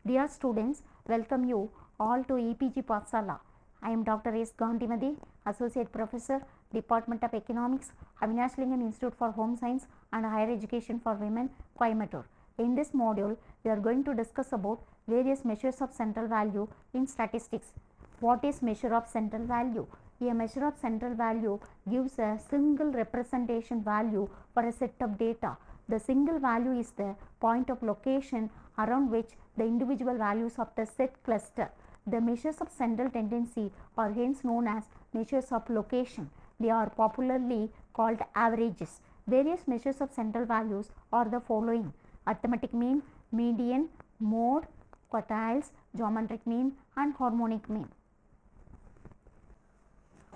Dear students, welcome you all to EPG Pathsala. I am Dr. S. Gandhimadi, Associate Professor, Department of Economics, Avinash-Lingam Institute for Home Science and Higher Education for Women, Coimbatore. In this module, we are going to discuss about various measures of central value in statistics. What is measure of central value? A measure of central value gives a single representation value for a set of data. The single value is the point of location around which the individual values of the set cluster. The measures of central tendency are hence known as measures of location. They are popularly called averages. Various measures of central values are the following: arithmetic mean, median, mode, quartiles, geometric mean and harmonic mean.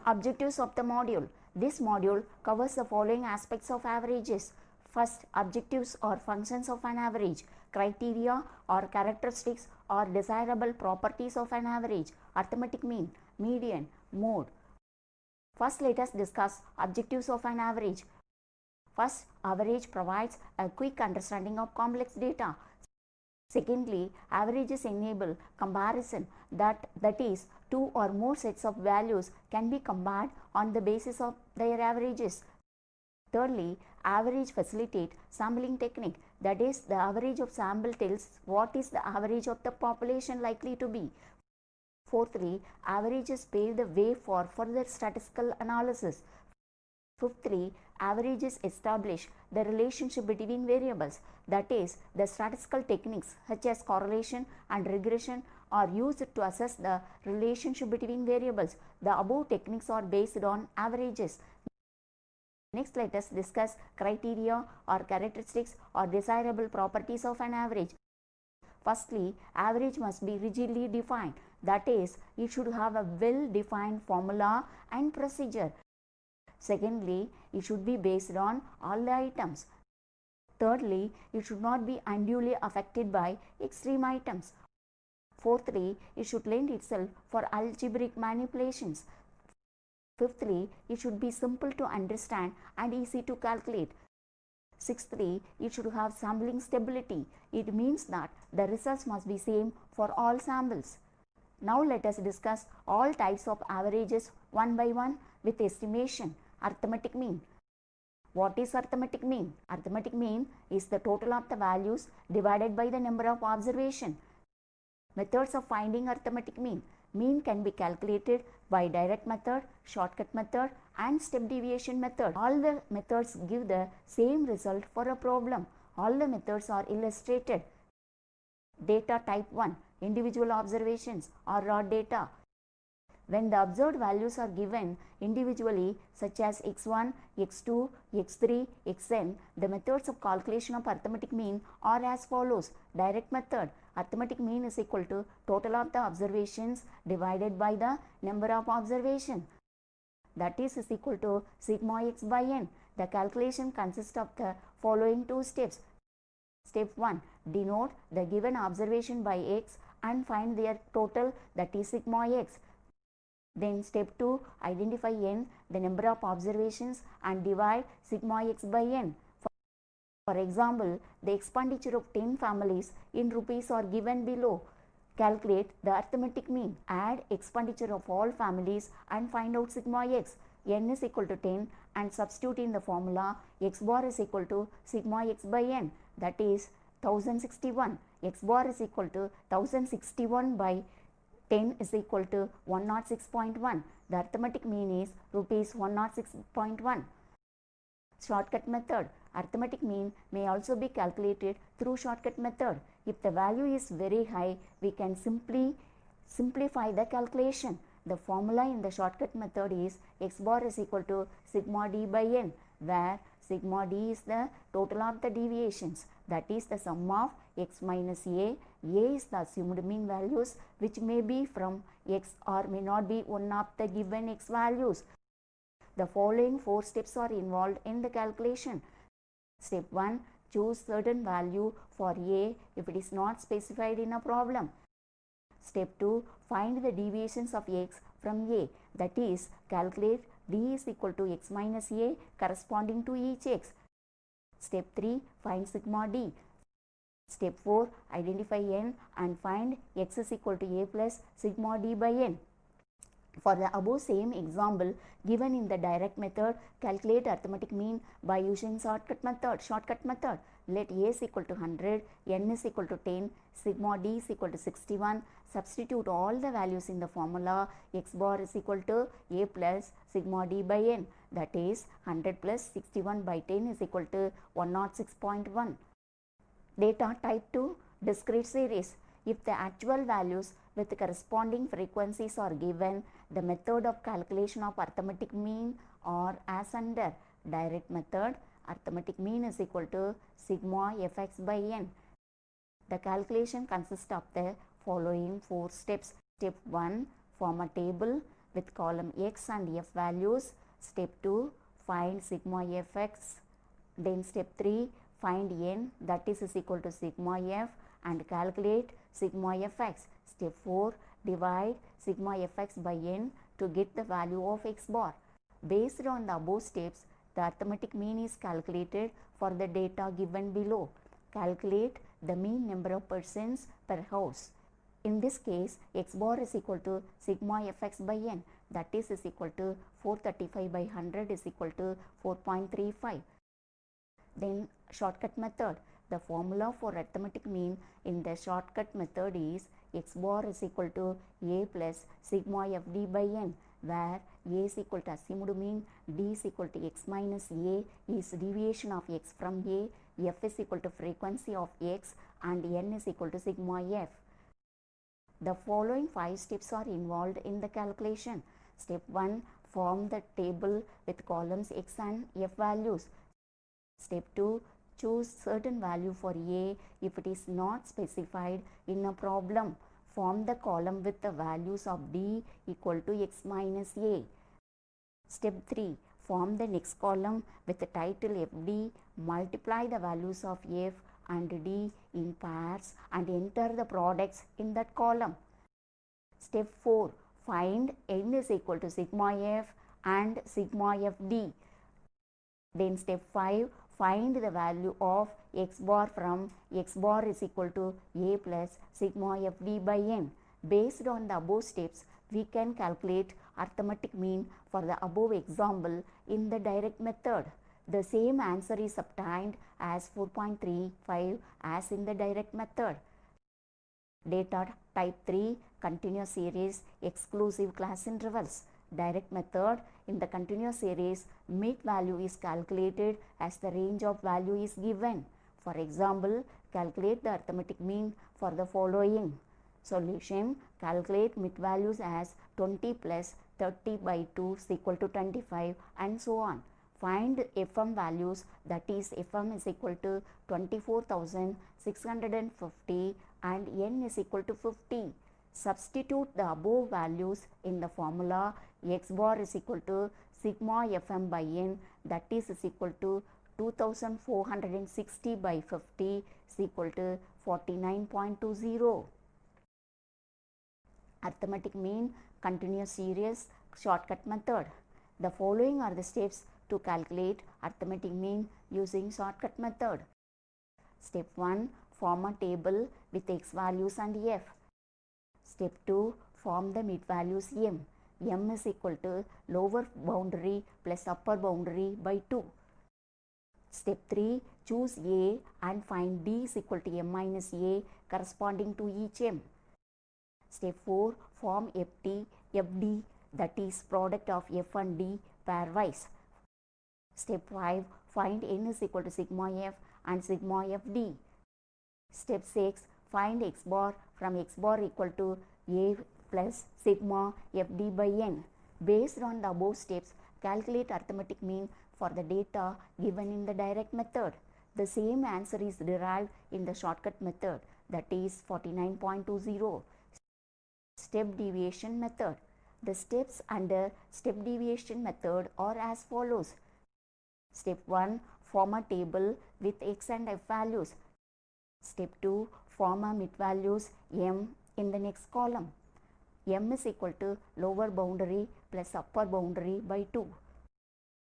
Objectives of the module. This module covers the following aspects of averages. First, objectives or functions of an average, criteria or characteristics or desirable properties of an average, arithmetic mean, median, mode. First, let us discuss objectives of an average. First, average provides a quick understanding of complex data. Secondly, averages enable comparison, that is, two or more sets of values can be compared on the basis of their averages. Thirdly, average facilitate sampling technique, that is, the average of sample tells what is the average of the population likely to be. Fourthly, averages pave the way for further statistical analysis. Fifthly, averages establish the relationship between variables, that is, the statistical techniques such as correlation and regression are used to assess the relationship between variables. The above techniques are based on averages. Next, let us discuss criteria or characteristics or desirable properties of an average. Firstly, average must be rigidly defined, that is, it should have a well-defined formula and procedure. Secondly, it should be based on all the items. Thirdly, it should not be unduly affected by extreme items. Fourthly, it should lend itself for algebraic manipulations. Fifthly, it should be simple to understand and easy to calculate. Sixthly, it should have sampling stability. It means that the results must be same for all samples. Now let us discuss all types of averages one by one with estimation. Arithmetic mean. What is arithmetic mean? Arithmetic mean is the total of the values divided by the number of observations. Methods of finding arithmetic mean. Mean can be calculated by direct method, shortcut method and step deviation method. All the methods give the same result for a problem. All the methods are illustrated. Data type 1, individual observations or raw data. When the observed values are given individually, such as x1, x2, x3, xn, the methods of calculation of arithmetic mean are as follows. Direct method. Arithmetic mean is equal to total of the observations divided by the number of observations. That is equal to sigma x by n. The calculation consists of the following two steps. Step 1. Denote the given observation by x and find their total, that is sigma x. Then step 2. Identify n, the number of observations, and divide sigma x by n. For example, the expenditure of 10 families in rupees are given below. Calculate the arithmetic mean. Add expenditure of all families and find out sigma x. N is equal to 10 and substitute in the formula x bar is equal to sigma x by n, that is 1061. X bar is equal to 1061 by 10 is equal to 106.1. The arithmetic mean is rupees 106.1. Shortcut method. Arithmetic mean may also be calculated through shortcut method. If the value is very high, we can simplify the calculation. The formula in the shortcut method is x bar is equal to sigma d by n, where sigma d is the total of the deviations, that is the sum of x minus a is the assumed mean values, which may be from x or may not be one of the given x values. The following 4 steps are involved in the calculation. Step 1. Choose certain value for a if it is not specified in a problem. Step 2. Find the deviations of x from a, that is, calculate d is equal to x minus a corresponding to each x. Step 3. Find sigma d. Step 4, identify n and find x is equal to a plus sigma d by n. For the above same example given in the direct method, calculate arithmetic mean by using shortcut method. Let a is equal to 100, n is equal to 10, sigma d is equal to 61. Substitute all the values in the formula. X bar is equal to a plus sigma d by n, that is 100 plus 61 by 10 is equal to 106.1. Data type 2, discrete series. If the actual values with corresponding frequencies are given, the method of calculation of arithmetic mean are as under. Direct method, arithmetic mean is equal to sigma fx by n. The calculation consists of the following 4 steps. Step 1, form a table with column x and f values. Step 2, find sigma fx. Then step 3, find n, that is equal to sigma f, and calculate sigma fx. Step 4, divide sigma fx by n to get the value of x bar. Based on the above steps, the arithmetic mean is calculated for the data given below. Calculate the mean number of persons per house. In this case, x bar is equal to sigma fx by n, that is equal to 435 by 100 is equal to 4.35. Then shortcut method. The formula for arithmetic mean in the shortcut method is x bar is equal to a plus sigma fd by n, where a is equal to assumed mean, d is equal to x minus a is deviation of x from a, f is equal to frequency of x, and n is equal to sigma f. The following 5 steps are involved in the calculation. Step 1, form the table with columns x and f values. Step 2, choose certain value for a if it is not specified in a problem. Form the column with the values of d equal to x minus a. Step 3, form the next column with the title fd, multiply the values of f and d in pairs and enter the products in that column. Step 4, find n is equal to sigma f and sigma fd. Then step 5, find the value of x bar from x bar is equal to a plus sigma fd by n. Based on the above steps, we can calculate arithmetic mean for the above example in the direct method. The same answer is obtained as 4.35 as in the direct method. Data type 3, continuous series, exclusive class intervals. Direct method, in the continuous series, mid value is calculated as the range of value is given. For example, calculate the arithmetic mean for the following. Solution, calculate mid values as 20 plus 30 by 2 is equal to 25 and so on. Find FM values, that is FM is equal to 24,650 and n is equal to 50. Substitute the above values in the formula. X bar is equal to sigma fm by n, that is equal to 2460 by 50 is equal to 49.20. Arithmetic mean, continuous series, shortcut method. The following are the steps to calculate arithmetic mean using shortcut method. Step 1, form a table with x values and f. Step 2, form the mid values m. M is equal to lower boundary plus upper boundary by 2. Step 3, choose a and find d is equal to m minus a corresponding to each m. Step 4, form FD, that is product of f and d pairwise. Step 5, find n is equal to sigma f and sigma fd. Step 6, find x bar from x bar equal to a plus sigma fd by n. Based on the above steps, calculate arithmetic mean for the data given in the direct method. The same answer is derived in the shortcut method, that is 49.20. Step deviation method. The steps under step deviation method are as follows. Step 1, form a table with x and f values. Step 2, form a mid values m in the next column. M is equal to lower boundary plus upper boundary by 2.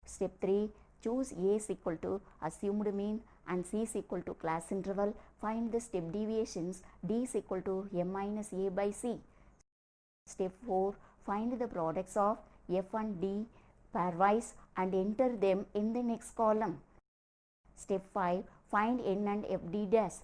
Step 3, Choose A is equal to assumed mean and C is equal to class interval. Find the step deviations. D is equal to M minus A by C. Step 4. Find the products of F and D pairwise and enter them in the next column. Step 5. Find N and FD dash.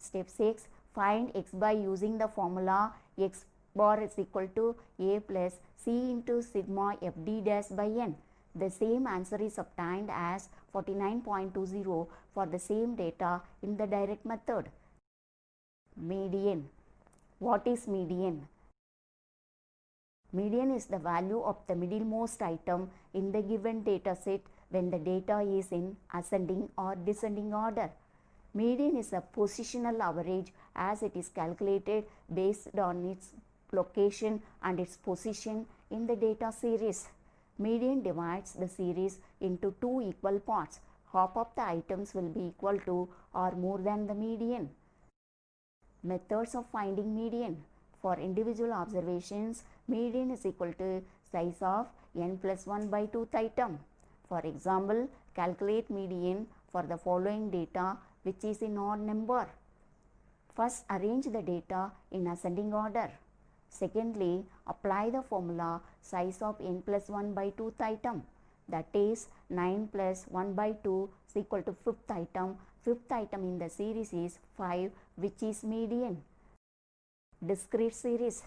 Step 6. Find X by using the formula X bar is equal to A plus C into sigma FD dash by N. The same answer is obtained as 49.20 for the same data in the direct method. Median. What is median? Median is the value of the middlemost item in the given data set when the data is in ascending or descending order. Median is a positional average as it is calculated based on its location and its position in the data series. Median divides the series into two equal parts. Half of the items will be equal to or more than the median. Methods of finding median. For individual observations, median is equal to size of n plus 1 by 2th item. For example, calculate median for the following data which is in odd number. First, arrange the data in ascending order. Secondly, apply the formula size of n plus 1 by 2th item, that is 9 plus 1 by 2 is equal to 5th item. 5th item in the series is 5, which is median. Discrete series.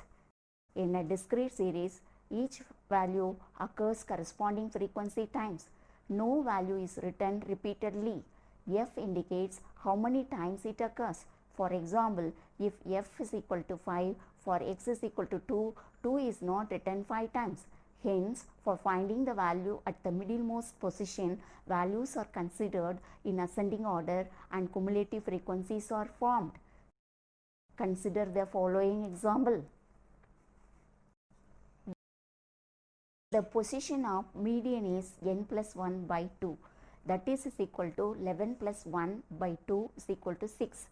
In a discrete series, each value occurs corresponding frequency times. No value is written repeatedly. F indicates how many times it occurs. For example, if f is equal to 5, for x is equal to 2, 2 is not written 5 times. Hence, for finding the value at the middlemost position, values are considered in ascending order and cumulative frequencies are formed. Consider the following example. The position of median is n plus 1 by 2. That is equal to 11 plus 1 by 2 is equal to 6.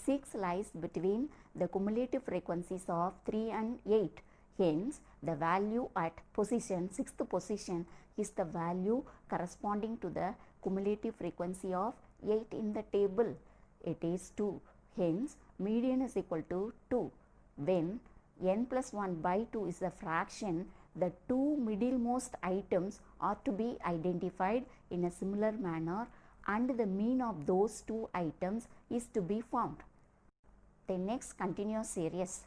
6 lies between the cumulative frequencies of 3 and 8. Hence, the value at position 6th position is the value corresponding to the cumulative frequency of 8 in the table. It is 2. Hence, median is equal to 2. When n plus 1 by 2 is a fraction, the two middlemost items are to be identified in a similar manner and the mean of those two items is to be found. The next continuous series.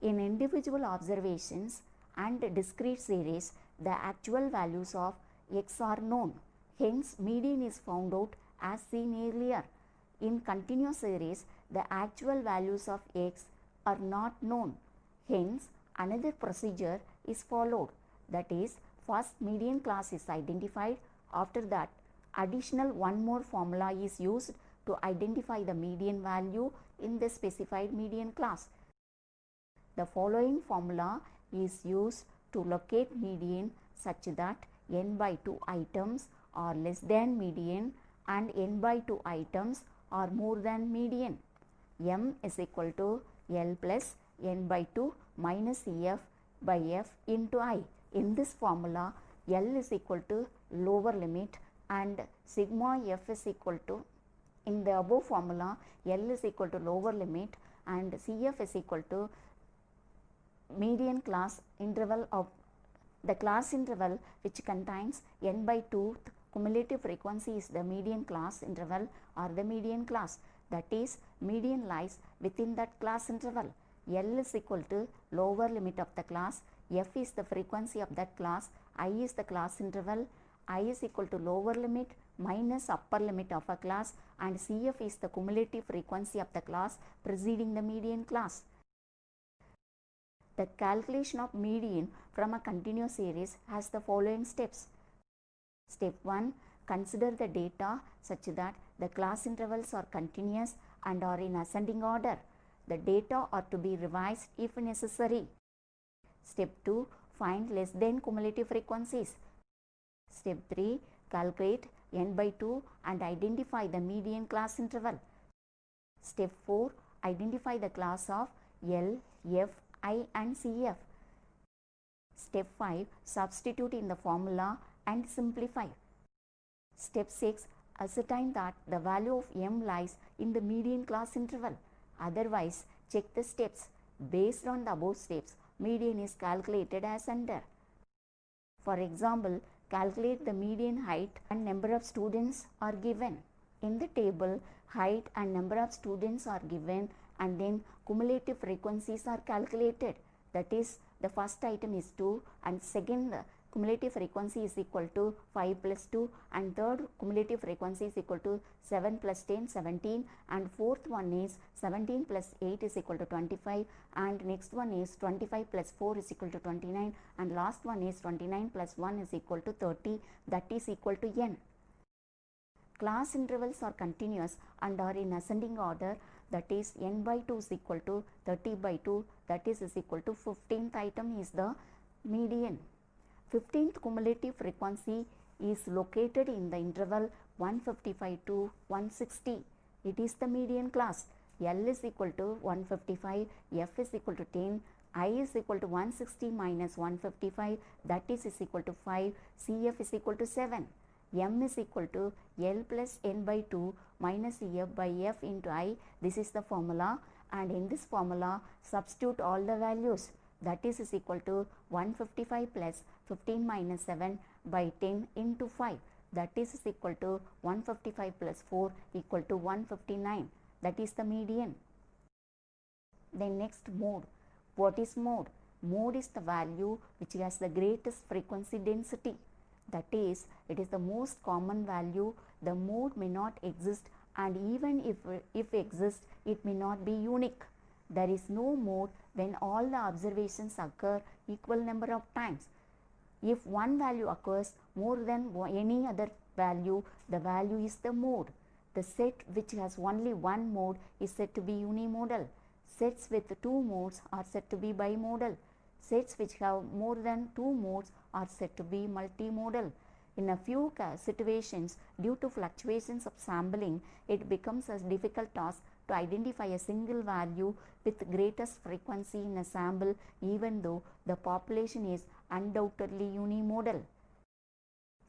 In individual observations and discrete series, the actual values of x are known. Hence, median is found out as seen earlier. In continuous series, the actual values of x are not known. Hence, another procedure is followed. That is, first median class is identified. After that, additional one more formula is used to identify the median value in the specified median class. The following formula is used to locate median such that n by 2 items are less than median and n by 2 items are more than median. M is equal to L plus n by 2 minus F by F into I. In this formula, L is equal to lower limit and sigma F is equal to, in the above formula, L is equal to lower limit and CF is equal to median class interval of the class interval which contains n by 2th cumulative frequency is the median class interval or the median class. That is, median lies within that class interval. L is equal to lower limit of the class, F is the frequency of that class, I is the class interval, I is equal to lower limit minus upper limit of a class and CF is the cumulative frequency of the class preceding the median class. The calculation of median from a continuous series has the following steps. Step 1. Consider the data such that the class intervals are continuous and are in ascending order. The data are to be revised if necessary. Step 2. Find less than cumulative frequencies. Step 3. Calculate n by 2 and identify the median class interval. Step 4. Identify the class of L, F, I and CF. Step 5. Substitute in the formula and simplify. Step 6. Ascertain that the value of m lies in the median class interval. Otherwise, check the steps. Based on the above steps, median is calculated as under. For example, calculate the median height and number of students are given. In the table, height and number of students are given and then cumulative frequencies are calculated. That is, the first item is 2 and second cumulative frequency is equal to 5 plus 2 and third cumulative frequency is equal to 7 plus 10, 17 and fourth one is 17 plus 8 is equal to 25 and next one is 25 plus 4 is equal to 29 and last one is 29 plus 1 is equal to 30, that is equal to n. Class intervals are continuous and are in ascending order, that is n by 2 is equal to 30 by 2, that is equal to 15th item is the median. 15th cumulative frequency is located in the interval 155 to 160. It is the median class. L is equal to 155, F is equal to 10, I is equal to 160 minus 155, that is equal to 5, CF is equal to 7. M is equal to L plus N by 2 minus F by F into I. This is the formula, and in this formula substitute all the values. That is equal to 155 plus 15 minus 7 by 10 into 5. That is equal to 155 plus 4 equal to 159. That is the median. Then next, mode. What is mode? Mode is the value which has the greatest frequency density. That is, it is the most common value. The mode may not exist, and even if exists, it may not be unique. There is no mode when all the observations occur equal number of times. If one value occurs more than any other value, the value is the mode. The set which has only one mode is said to be unimodal. Sets with two modes are said to be bimodal. Sets which have more than two modes are said to be multimodal. In a few situations, due to fluctuations of sampling, it becomes a difficult task to identify a single value with greatest frequency in a sample, even though the population is undoubtedly unimodal.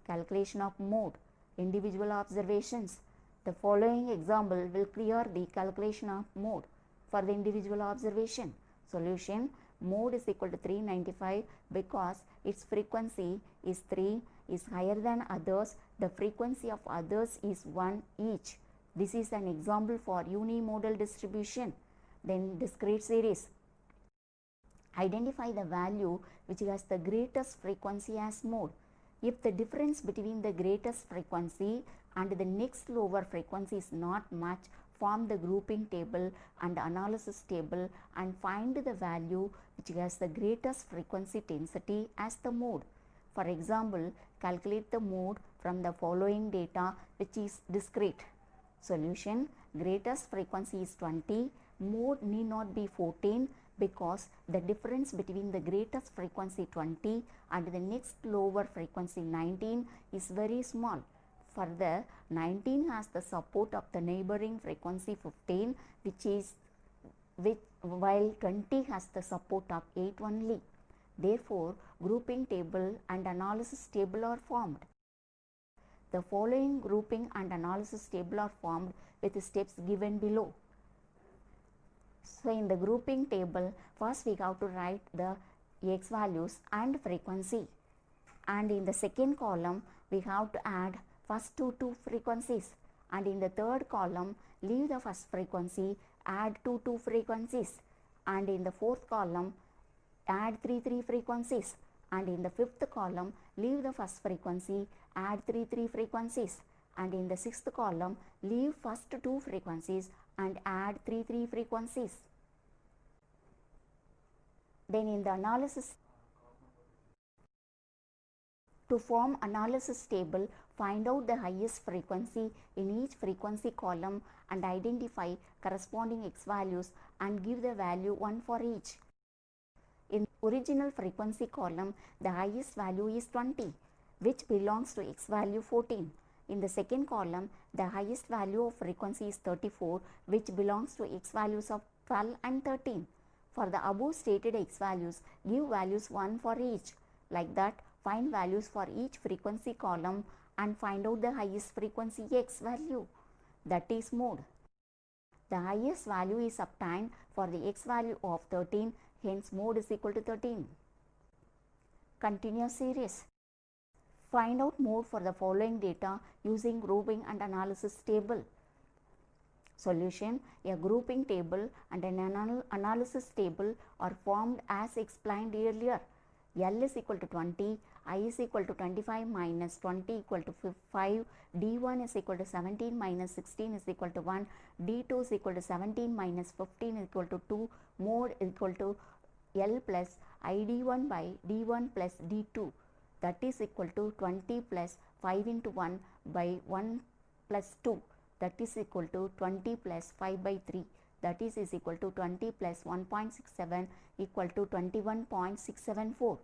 Calculation of mode. Individual observations. The following example will clear the calculation of mode for the individual observation. Solution. Mode is equal to 395 because its frequency is 3 is higher than others. The frequency of others is 1 each. This is an example for unimodal distribution. Then discrete series. Identify the value which has the greatest frequency as mode. If the difference between the greatest frequency and the next lower frequency is not much, form the grouping table and analysis table and find the value which has the greatest frequency density as the mode. For example, calculate the mode from the following data which is discrete. Solution. Greatest frequency is 20. Mode need not be 14 because the difference between the greatest frequency 20 and the next lower frequency 19 is very small. Further, 19 has the support of the neighboring frequency 15 while 20 has the support of 8 only. Therefore, grouping table and analysis table are formed. The following grouping and analysis table are formed with the steps given below. So, in the grouping table, first we have to write the x values and frequency, and in the second column we have to add first two frequencies, and in the third column leave the first frequency, add two frequencies, and in the fourth column add three frequencies, and in the fifth column leave the first frequency, add three frequencies, and in the sixth column leave first two frequencies and add three frequencies. Then in the analysis, to form analysis table, find out the highest frequency in each frequency column and identify corresponding x values and give the value 1 for each. In original frequency column, the highest value is 20, which belongs to x value 14. In the second column, the highest value of frequency is 34, which belongs to x values of 12 and 13. For the above stated x values, give values 1 for each. Like that, find values for each frequency column and find out the highest frequency x value, that is mode. The highest value is obtained for the x value of 13, hence mode is equal to 13. Continuous series. Find out mode for the following data using grouping and analysis table. Solution. A grouping table and an analysis table are formed as explained earlier. L is equal to 20, I is equal to 25 minus 20 equal to 5, D1 is equal to 17 minus 16 is equal to 1, D2 is equal to 17 minus 15 is equal to 2, mode is equal to L plus ID1 by D1 plus D2, that is equal to 20 plus 5 into 1 by 1 plus 2, that is equal to 20 plus 5 by 3, that is equal to 20 plus 1.67 equal to 21.674.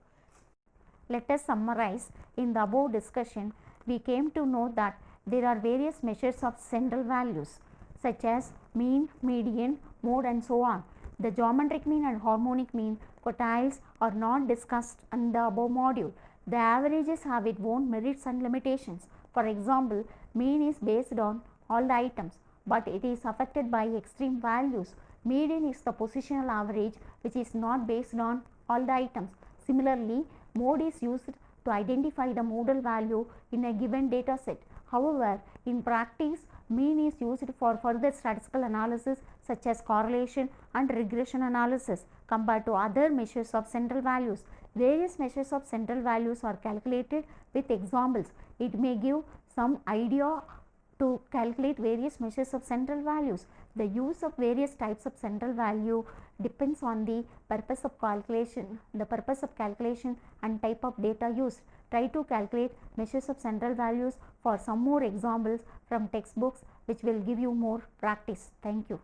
Let us summarize. In the above discussion, we came to know that there are various measures of central values such as mean, median, mode and so on. The geometric mean and harmonic mean quartiles are not discussed in the above module. The averages have its own merits and limitations. For example, mean is based on all the items, but it is affected by extreme values. Median is the positional average which is not based on all the items. Similarly, mode is used to identify the modal value in a given data set. However, in practice, mean is used for further statistical analysis such as correlation and regression analysis compared to other measures of central values. Various measures of central values are calculated with examples. It may give some idea to calculate various measures of central values. The use of various types of central value depends on the purpose of calculation, and type of data used. Try to calculate measures of central values for some more examples from textbooks which will give you more practice. Thank you.